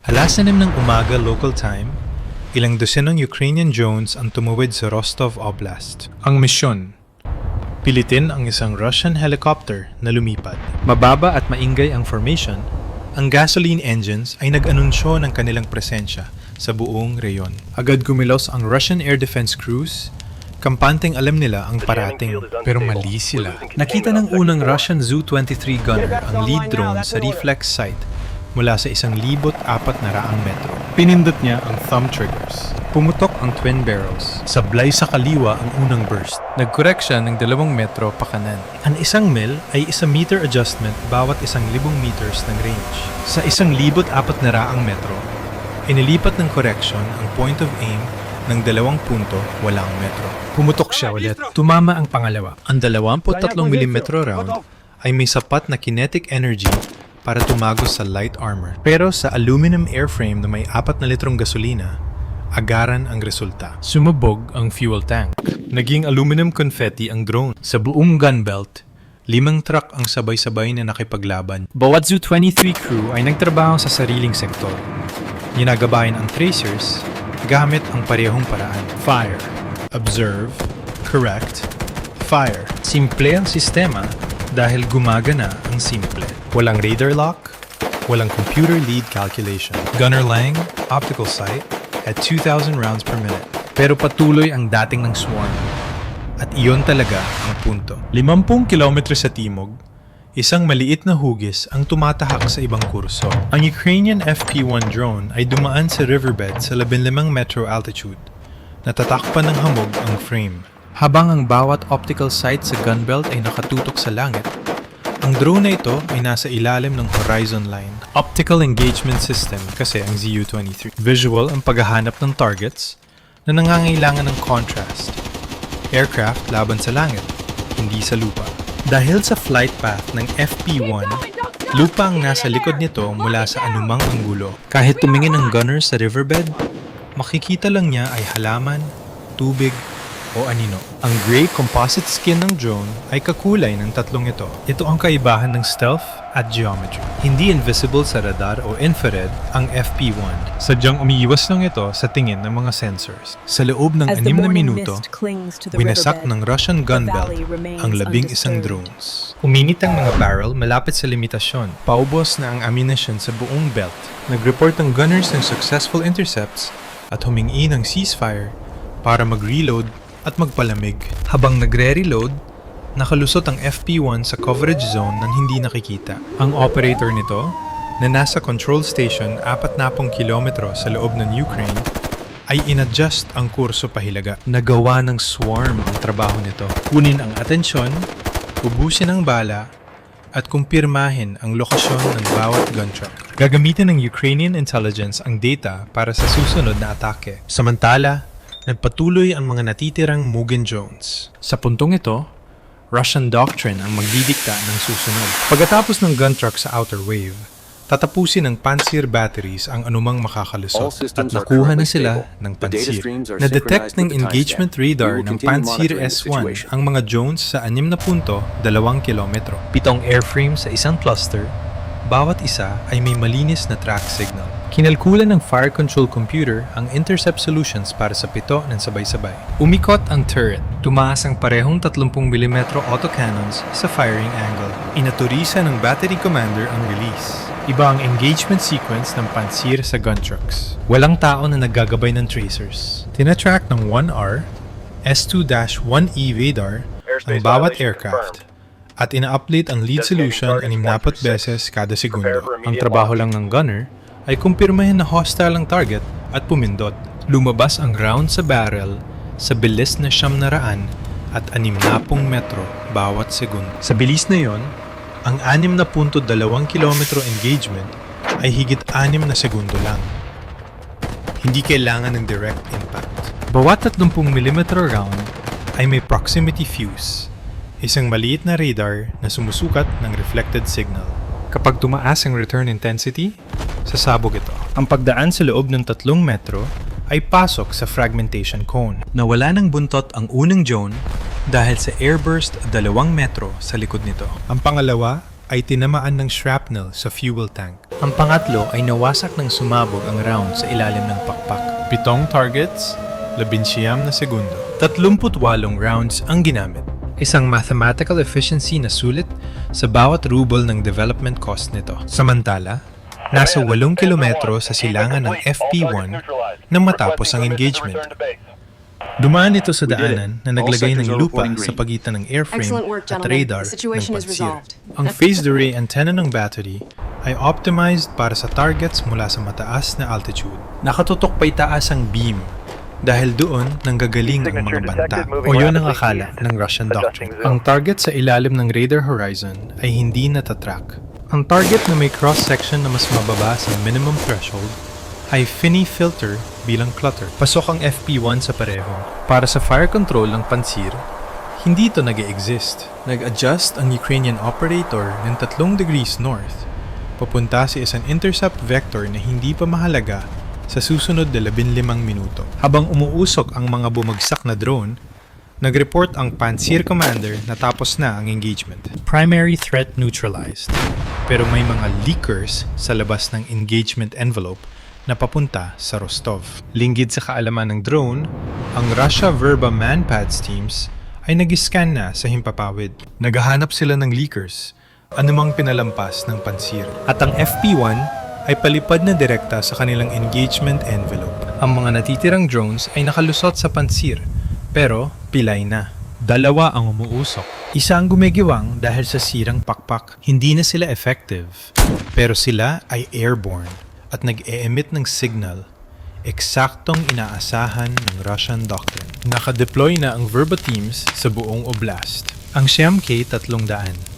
Alas-6 ng umaga local time, ilang dosenong Ukrainian drones ang tumawid sa Rostov Oblast. Ang misyon, pilitin ang isang Russian helicopter na lumipad. Mababa at maingay ang formation, ang gasoline engines ay nag-anunsyo ng kanilang presensya sa buong reyon. Agad kumilos ang Russian air defense crews, kampanteng alam nila ang parating, pero mali sila. Nakita ng unang Russian Zu-23 gunner ang lead drone sa reflex sight mula sa 1,400 metro. Pinindot niya ang thumb triggers. Pumutok ang twin barrels. Sablay sa kaliwa ang unang burst. Nag-correct siya ng 2 metro pa kanan. Ang 1 mil ay 1 meter adjustment bawat 1,000 meters ng range. Sa 1,400 metro, inilipat ng correction ang point of aim ng 2 punto, walang metro. Pumutok siya ulit. Tumama ang pangalawa. Ang 23 mm round ay may sapat na kinetic energy para tumagos sa light armor. Pero sa aluminum airframe na may 4 na litrong gasolina, agaran ang resulta. Sumabog ang fuel tank. Naging aluminum confetti ang drone. Sa buong gun belt, 5 truck ang sabay-sabay na nakipaglaban. Bawat Zu-23 crew ay nagtrabaho sa sariling sektor. Ginagabayan ang tracers gamit ang parehong paraan. Fire, observe, correct, fire. Simple ang sistema dahil gumagana ang simple. Walang radar lock, walang computer lead calculation. Gunner lang, optical sight, at 2,000 rounds per minute. Pero patuloy ang dating ng swarm. At iyon talaga ang punto. 50 kilometro sa timog, isang maliit na hugis ang tumatahak sa ibang kurso. Ang Ukrainian FP-1 drone ay dumaan sa riverbed sa 15 metro altitude. Natatakpan ng hamog ang frame. Habang ang bawat optical sight sa gunbelt ay nakatutok sa langit, ang drone na ito ay nasa ilalim ng horizon line. Optical engagement system kasi ang Zu-23. Visual ang paghahanap ng targets na nangangailangan ng contrast. Aircraft laban sa langit, hindi sa lupa. Dahil sa flight path ng FP-1, lupa ang nasa likod nito mula sa anumang anggulo. Kahit tumingin ang gunner sa riverbed, makikita lang niya ay halaman, tubig, o anino. Ang gray composite skin ng drone ay kakulay ng tatlong ito. Ito ang kaibahan ng stealth at geometry. Hindi invisible sa radar o infrared ang FP-1. Sadyang umiiwas lang ito sa tingin ng mga sensors. Sa loob ng 6 na minuto, winasak ng Russian gun belt ang 11 drones. Uminit ang mga barrel malapit sa limitasyon. Paubos na ang ammunition sa buong belt. Nag-report ang gunners ng successful intercepts at humingi ng ceasefire para mag-reload at magpalamig. Habang nagre-reload, nakalusot ang FP-1 sa coverage zone nang hindi nakikita. Ang operator nito, na nasa control station 40 kilometro sa loob ng Ukraine, ay inadjust ang kurso pahilaga. Nagawa ng swarm ang trabaho nito. Kunin ang atensyon, ubusin ang bala, at kumpirmahin ang lokasyon ng bawat gun truck. Gagamitin ng Ukrainian intelligence ang data para sa susunod na atake. Samantala, nagpatuloy ang mga natitirang Mugen drones. Sa puntong ito, Russian doctrine ang magdidikta ng susunod. Pagkatapos ng gun truck sa outer wave, tatapusin ng Pantsir batteries ang anumang makakalusot at nakuha na sila ng Pantsir. Na-detect ng engagement radar ng Pantsir S1 ang mga drones sa 6 na punto, 2 kilometro. 7 airframe sa isang cluster, bawat isa ay may malinis na track signal. Kinalkulan ng fire control computer ang intercept solutions para sa 7 ng sabay-sabay. Umikot ang turret. Tumaas ang parehong 30mm autocannons sa firing angle. Inaturisa ng battery commander ang release. Iba ang engagement sequence ng Pantsir sa gun trucks. Walang tao na naggagabay ng tracers. Tinatrack ng 1R, S2-1E radar ang bawat aircraft at ina-update ang lead solution 60 beses kada segundo. Ang trabaho lang ng gunner ay kumpirmahin na hostile ang target at pumindot. Lumabas ang round sa barrel sa bilis na 700 at 60 metro bawat segundo. Sa bilis na yon, ang 6.2 kilometro engagement ay higit 6 na segundo lang. Hindi kailangan ng direct impact. Bawat 30mm round ay may proximity fuse, isang maliit na radar na sumusukat ng reflected signal. Kapag tumaas ang return intensity, sasabog ito. Ang pagdaan sa loob ng 3 metro ay pasok sa fragmentation cone. Nawala ng buntot ang unang drone dahil sa airburst 2 metro sa likod nito. Ang pangalawa ay tinamaan ng shrapnel sa fuel tank. Ang pangatlo ay nawasak ng sumabog ang round sa ilalim ng pakpak. 7 targets, 19 na segundo. 38 rounds ang ginamit. Isang mathematical efficiency na sulit sa bawat ruble ng development cost nito. Samantala, nasa 8 kilometro sa silangan ng FP1 nang matapos ang engagement. Dumaan ito sa daanan na naglagay ng lupa sa pagitan ng airframe at radar ng Pantsir. Ang phased array antenna ng battery ay optimized para sa targets mula sa mataas na altitude. Nakatutok pa itaas ang beam dahil doon nanggagaling ang mga banta o yun ang akala ng Russian doctrine. Ang target sa ilalim ng radar horizon ay hindi natatrack. Ang target na may cross-section na mas mababa sa minimum threshold ay filter bilang clutter. Pasok ang FP1 sa pareho. Para sa fire control ng Pantsir, hindi ito nag-exist. Nag-adjust ang Ukrainian operator ng 3 degrees north papunta sa isang intercept vector na hindi pa mahalaga sa susunod na 15 minuto. Habang umuusok ang mga bumagsak na drone, nag-report ang Pantsir commander na tapos na ang engagement. Primary threat neutralized. Pero may mga leakers sa labas ng engagement envelope na papunta sa Rostov. Linggid sa kaalaman ng drone, ang Russia Verba manpads teams ay nag-scan na sa himpapawid. Naghahanap sila ng leakers, anumang pinalampas ng Pantsir. At ang FP1 ay palipad na direkta sa kanilang engagement envelope. Ang mga natitirang drones ay nakalusot sa Pantsir, pero pilay na. 2 ang umuusok. Isa ang gumigiwang dahil sa sirang pakpak. Hindi na sila effective, pero sila ay airborne at nag-e-emit ng signal, eksaktong inaasahan ng Russian doctrine. Naka-deploy na ang Verba teams sa buong oblast. Ang K-300,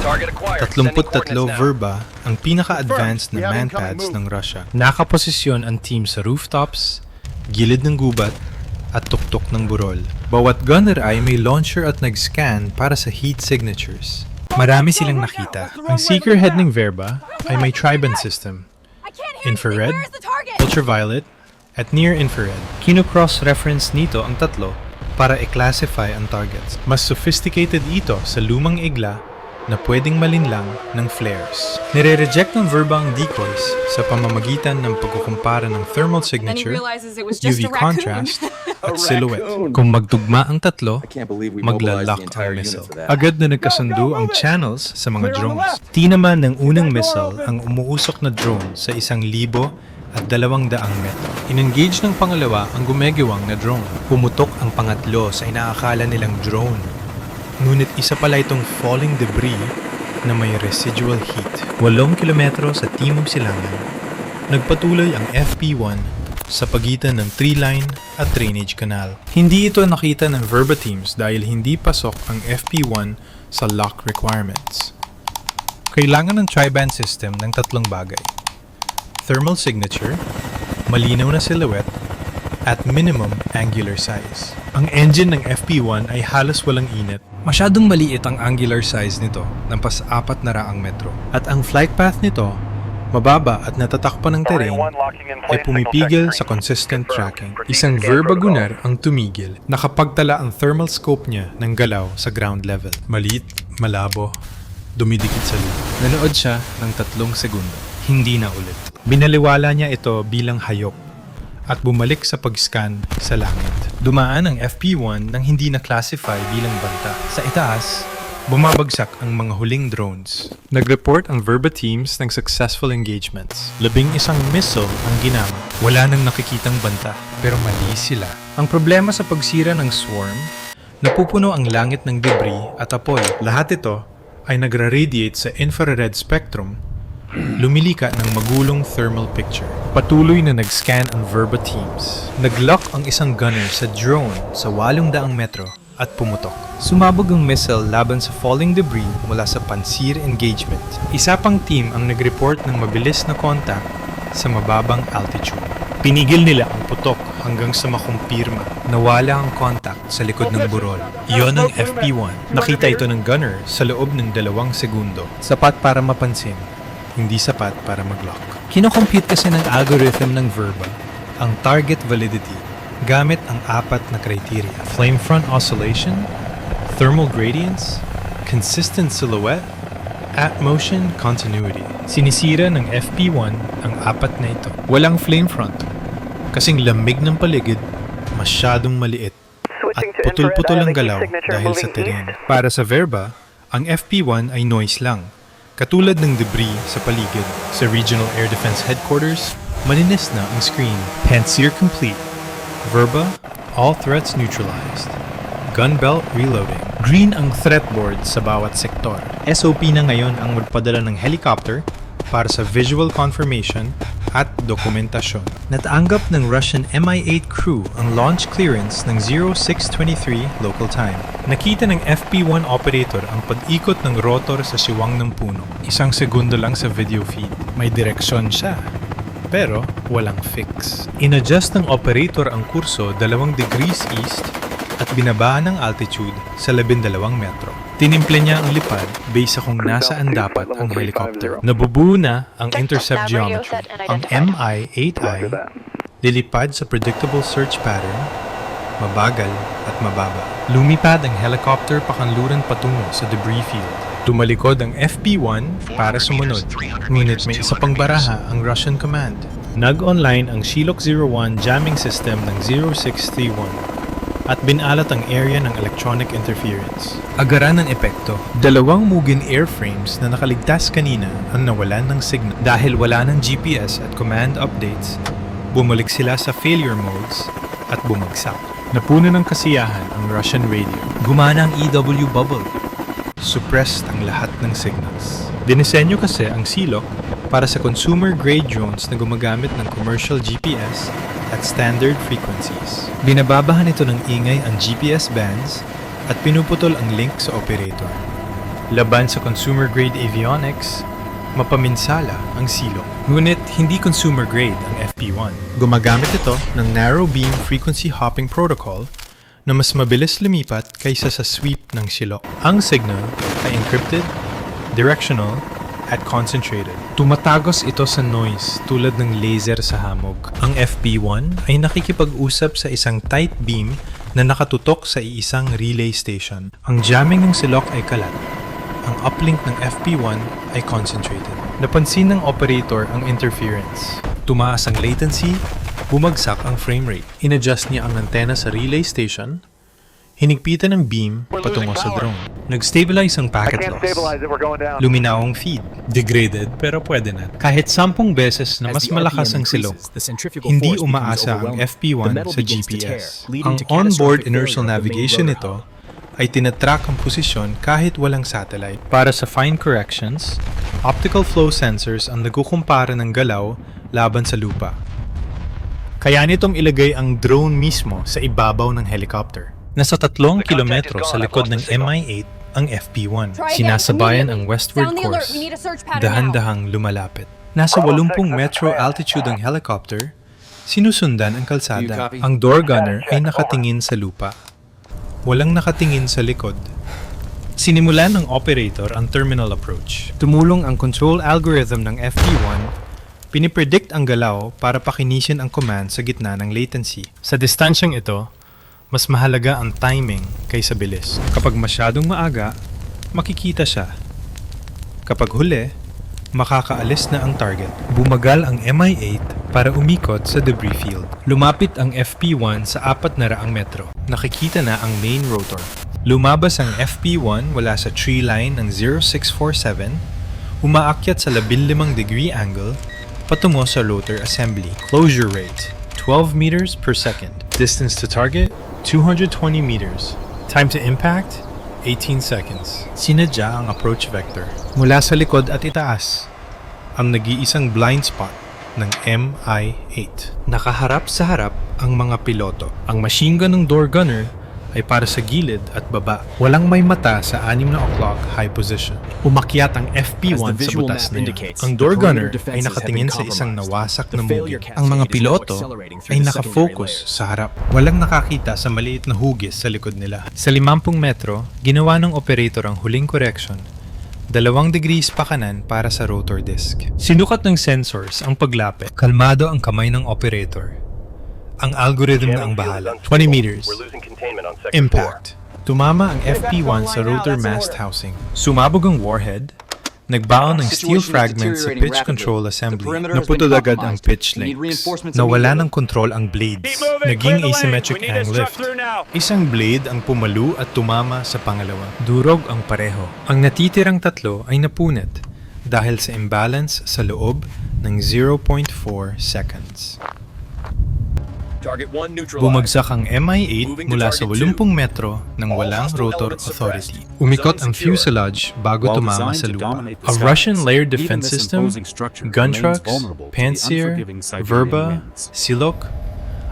33 Verba ang pinaka-advanced na manpads ng Russia. Nakaposisyon ang team sa rooftops, gilid ng gubat, at tuktok ng burol. Bawat gunner ay may launcher at nag-scan para sa heat signatures. Marami silang nakita. Ang seeker head ng Verba ay may tri-band system: infrared, ultraviolet, at near-infrared. Kino-cross-reference nito ang tatlo para i-classify ang targets. Mas sophisticated ito sa lumang igla na pwedeng malinlang ng flares. Nire-reject ng Verba ang decoys sa pamamagitan ng pagkukumpara ng thermal signature, UV contrast, at silhouette. Kung magtugma ang tatlo, magla-lock ang missile. Agad na nagkasundo ang channels sa mga drones. Tinaman ng unang missile ang umuusok na drone sa 1,200 metro. In-engage ng pangalawa ang gumegiwang na drone. Pumutok ang pangatlo sa inaakala nilang drone. Ngunit isa pala itong falling debris na may residual heat. 8 kilometro sa timog silangan, nagpatuloy ang FP1 sa pagitan ng tree line at drainage canal. Hindi ito nakita ng Verba teams dahil hindi pasok ang FP1 sa lock requirements. Kailangan ng tri-band system ng 3 bagay: thermal signature, malinaw na silhouette, at minimum angular size. Ang engine ng FP1 ay halos walang init. Masyadong maliit ang angular size nito ng pas 400 metro. At ang flight path nito, mababa at natatakpan ng terrain, ay pumipigil sa consistent tracking. Isang Verba gunner ang tumigil. Nakapagtala ang thermal scope niya ng galaw sa ground level. Maliit, malabo, dumidikit sa lupa. Nanood siya ng 3 segundo. Hindi na ulit. Binaliwala niya ito bilang hayop at bumalik sa pag-scan sa langit. Dumaan ang FP1 nang hindi na-classify bilang banta. Sa itaas, bumabagsak ang mga huling drones. Nag-report ang Verba teams ng successful engagements. 11 missile ang ginamit. Wala nang nakikitang banta, pero mali sila. Ang problema sa pagsira ng swarm, napupuno ang langit ng debris at apoy. Lahat ito ay nagra-radiate sa infrared spectrum, lumilika ng magulong thermal picture. Patuloy na nag-scan ang Verba teams. Nag-lock ang isang gunner sa drone sa 800 metro at pumutok. Sumabog ang missile laban sa falling debris mula sa Pantsir engagement. Isa pang team ang nag-report ng mabilis na contact sa mababang altitude. Pinigil nila ang putok hanggang sa makumpirma nawala ang contact sa likod ng burol. Iyon ang FP1. Nakita ito ng gunner sa loob ng 2 segundo. Sapat para mapansin, hindi sapat para mag-lock. Kinocompute kasi ng algorithm ng Verba ang target validity gamit ang 4 na criteria: flame front oscillation, thermal gradients, consistent silhouette, At motion continuity. Sinisira ng FP1 ang apat na ito. Walang flame front. Kasing lamig ng paligid, masyadong maliit. At putol-putol ang galaw dahil sa terrain. Para sa Verba, ang FP1 ay noise lang. Katulad ng debris sa paligid. Sa Regional Air Defense Headquarters, malinis na ang screen. Pantsir complete. Verba, all threats neutralized. Gun belt reloading. Green ang threat board sa bawat sektor. SOP na ngayon ang magpadala ng helicopter para sa visual confirmation at dokumentasyon. Natanggap ng Russian Mi-8 crew ang launch clearance ng 0623 local time. Nakita ng FP1 operator ang pag-ikot ng rotor sa siwang ng puno. 1 segundo lang sa video feed. May direksyon siya, pero walang fix. In-adjust ng operator ang kurso 2 degrees east at binabaan ng altitude sa 12 metro. Tinimple niya ang lipad base sa kung nasaan dapat ang helicopter. Nabubuo na ang intercept geometry. Ang Mi-8I lilipad sa predictable search pattern, mabagal at mababa. Lumipad ang helicopter pakanluran patungo sa debris field. Tumalikod ang FP1 para sumunod, ngunit may isa pang baraha ang Russian command. Nag-online ang Shilok 01 jamming system ng 0631 at binalat ang area ng electronic interference. Agaran ng epekto, 2 Mugen airframes na nakaligtas kanina ang nawalan ng signal. Dahil wala ng GPS at command updates, bumalik sila sa failure modes at bumagsak. Napuno ng kasiyahan ang Russian radio. Gumana ang EW bubble. Suppressed ang lahat ng signals. Dinisenyo kasi ang Silok para sa consumer-grade drones na gumagamit ng commercial GPS at standard frequencies. Binababahan ito ng ingay ang GPS bands at pinuputol ang link sa operator. Laban sa consumer-grade avionics, mapaminsala ang Silok. Ngunit hindi consumer-grade ang FP1. Gumagamit ito ng narrow beam frequency hopping protocol na mas mabilis lumipat kaysa sa sweep ng Silok. Ang signal ay encrypted, directional, at concentrated. Tumatagos ito sa noise tulad ng laser sa hamog. Ang FP1 ay nakikipag-usap sa isang tight beam na nakatutok sa iisang relay station. Ang jamming ng Silok ay kalat. Ang uplink ng FP1 ay concentrated. Napansin ng operator ang interference. Tumaas ang latency, bumagsak ang frame rate. In-adjust niya ang antena sa relay station, hinigpitan ng beam patungo sa drone. Nag-stabilize ang packet loss. Luminaw ang feed. Degraded pero pwede na. Kahit 10 beses na mas malakas ang Silok, hindi umaasa ang FP1 sa GPS. Ang onboard inertial navigation nito ay tinatrack ang posisyon kahit walang satellite. Para sa fine corrections, optical flow sensors ang nagkukumpara ng galaw laban sa lupa. Kaya nitong ilagay ang drone mismo sa ibabaw ng helicopter. Nasa 3 kilometro sa likod ng Mi-8 ang FP1. Sinasabayan ang westward course, dahan-dahang lumalapit. Nasa 80 metro altitude ang helicopter, sinusundan ang kalsada. Ang door gunner ay nakatingin sa lupa. Walang nakatingin sa likod. Sinimulan ng operator ang terminal approach. Tumulong ang control algorithm ng FP1, pinipredict ang galaw para pakinisin ang command sa gitna ng latency. Sa distansyang ito, mas mahalaga ang timing kaysa bilis. Kapag masyadong maaga, makikita siya. Kapag huli, makakaalis na ang target. Bumagal ang Mi-8 para umikot sa debris field. Lumapit ang FP1 sa 400 metro. Nakikita na ang main rotor. Lumabas ang FP1 wala sa tree line ng 0647, umaakyat sa 15 degree angle, patungo sa rotor assembly. Closure rate, 12 meters per second. Distance to target, 220 meters. Time to impact, 18 seconds. Sinadya ang approach vector. Mula sa likod at itaas, ang nag-iisang blind spot ng Mi-8. Nakaharap sa harap ang mga piloto. Ang machine gun ng door gunner ay para sa gilid at baba. Walang may mata sa 6 na o'clock high position. Umakyat ang FP1 sa butas niya. Ang door gunner ay nakatingin sa isang nawasak na mugi. Ang mga piloto ay nakafocus sa harap. Walang nakakita sa maliit na hugis sa likod nila. Sa 50 metro, ginawa ng operator ang huling correction. 2 degrees pa kanan para sa rotor disc. Sinukat ng sensors ang paglapit. Kalmado ang kamay ng operator. Ang algorithm na ang bahala. 20 meters. Impact. Tumama ang FP1 sa rotor mast housing. Sumabog ang warhead, Nagbaon ng steel fragments sa pitch control assembly. Naputol agad ang pitch links. Nawala ng control ang blades. Naging asymmetric hang lift. Isang blade ang pumalu at tumama sa pangalawa. Durog ang pareho. Ang natitirang tatlo ay napunit dahil sa imbalance sa loob ng 0.4 seconds. Bumagsak ang Mi-8 mula sa 80 metro ng walang rotor authority. Umikot ang fuselage bago tumama sa lupa. A Russian layered defense system, gun trucks, Pantsir, Verba, Silok,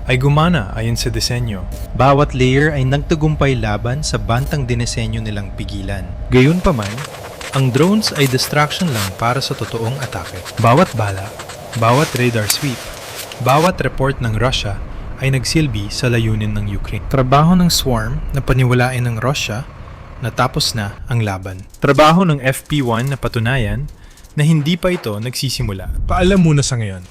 ay gumana ayon sa disenyo. Bawat layer ay nagtagumpay laban sa bantang dinesenyo nilang pigilan. Gayunpaman, ang drones ay distraction lang para sa totoong atake. Bawat bala, bawat radar sweep, bawat report ng Russia ay nagsilbi sa layunin ng Ukraine. Trabaho ng swarm na paniwalain ng Russia na tapos na ang laban. Trabaho ng FP1 na patunayan na hindi pa ito nagsisimula. Paalam muna sa ngayon.